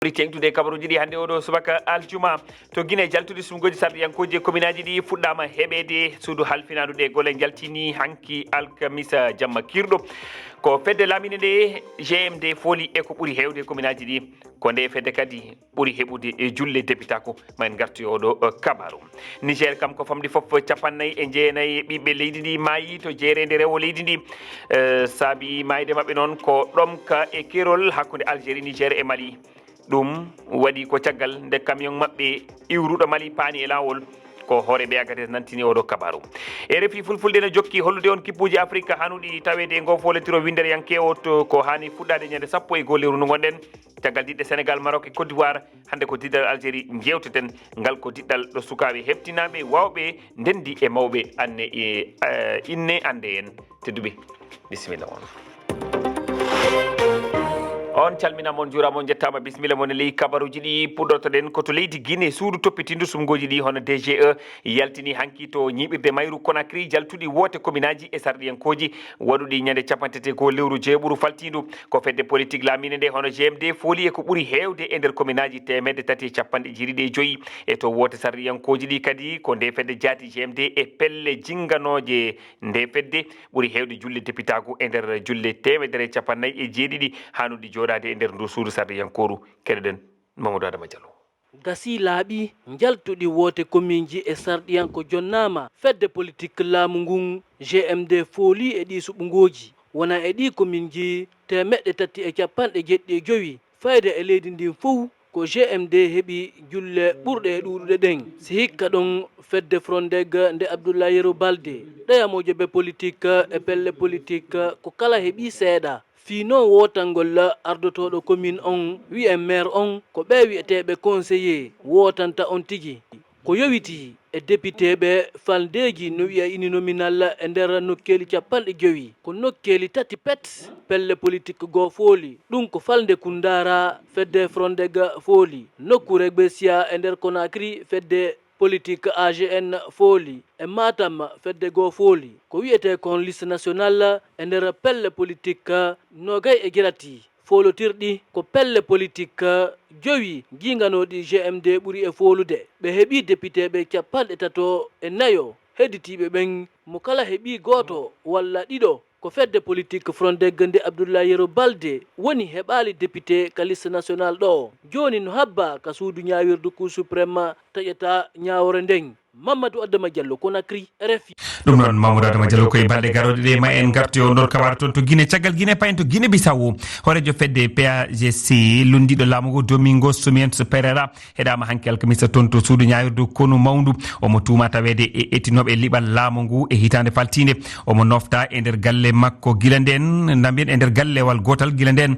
Tengtude kabaruji ɗi hande oɗo subaka aljuma to guine jaltude sumgoji sarɗiyankoji komminaji ɗi fuɗɗama heɓede suudu halfinaɗude gole jaltini hanki alkamisa jamma kirɗo ko fedde lamine nde GMD fooli e ko ɓuuri hewde komminaji ɗi ko nde fedde kadi ɓuuri heɓude e julle députako man gartu oɗo kabaru. Niger kam ko famɗi foof 49 ɓiɓɓe leydi ndi maayi to jeerede rewo leydi ndi saabi mayde mabɓe noon ko ɗomka e kerol hakkude Algérie Niger e Mali. ɗum waɗi ko caggal nde camion maɓɓe iwruɗo Mali paani e lawol ko hooreɓe agades nantini oɗo kabaru. RFI fulfulde ne jokki hollude on kippuji Afrique hanuɗi tawede e foletiro windere yankewo to ko hani fuɗɗade ñande 11 lewru ndu gonɗen caggal diɗɗe Sénégal Maroc e Côte d'Ivoire hande ko diɗɗal Algérie jewteten ngal ko diɗɗal ɗo sukaɓe heftinaɓe wawɓe ndendi e mawɓe anne e inne ande en tedduɓe bisimilla on. On calminamon juuramon jettama bisimilla mon ley kabaruji ɗi puɗɗortoɗen koto leydi Guinée suudu toppitindu sumgoji ɗi hono DGE yaltini hanki to ñiɓirde mayru Conakry jaltuɗi woote communaji e sarɗiyankoji waɗuɗi ñande 31 lewru jeeɓuru faltindu ko fedde politique lamine nde hono GMD fooli e ko ɓuuri hewde e nder communaji 350 e to woote sarɗiyankoji ɗi kadi ko nde fedde jaati GMD e pelle jinganoje nde fedde ɓuuri hewde julle députago e nder julle 147 hanuɗi joɗade e nder ndu suudu sardiyankoru keɗeɗen Mamadou Adama Diallo. Gasi laaɓi jaltuɗi woote commune e sarɗiyanko jonnama fedde politique laamu ngun GMD fooli e ɗi suɓugoji wona e ɗi commune ji 350 fayde e leydi ndin fof ko GMD heɓi julle ɓurɗe e ɗuɗuɗe ɗen si hikka ɗon fedde Frondeg nde Abdoulaye Yero Balde ɗeyamojo ɓe politique e pelle politique ko kala heɓi seeɗa fino wotangol ardotoɗo commune on wi'e maire on ko ɓe wi'eteɓe conseiller wotanta on tigi ko yowiti e député ɓe faldeji no wi'a ini nominal e nder nokkeli 50 ko nokkeli tati pet pelle politique go fooli ɗum ko falde Kundara fedde Frondeg fooli nokkure Ɓesia e nder Conakry fedde politique AGN fooli e Matam fedde go fooli ko wiyete kon liste nationale e nder pelle politique nogay e jirati folotirɗi ko pelle politique 5 jinganoɗi GMD ɓuuri e foolude ɓe heɓi député ɓe 34 hedditiɓe ɓen mo kala heɓi goto walla ɗiɗo ko fedde politique Frondeg nde Abdoulaye Yero Balde woni heɓali député ka liste national ɗo joni no habba ka suudu ñawirdu Cour suprême taƴata ñawore nden Mamadou Adama Diallo Conakry RFI. ɗum noon Mamadou Adama Diallo koye balɗe garoɗe ɗe ma en gartu o ndor kawara toon to Guinée caggal Guinée payen to Guinée Bissau horejo fedde PAGC lundiɗo laamu ngu Domingos Sumientos Pereira heɗama hanki alkamisa toon to suudu ñawirdu konu mawdu omo tuma tawede e ettinoɓe liɓal laamu ngu e hitande faltinde omo nofta e nder galle makko guila nden nambiyen e nder gallewal gotal guila nden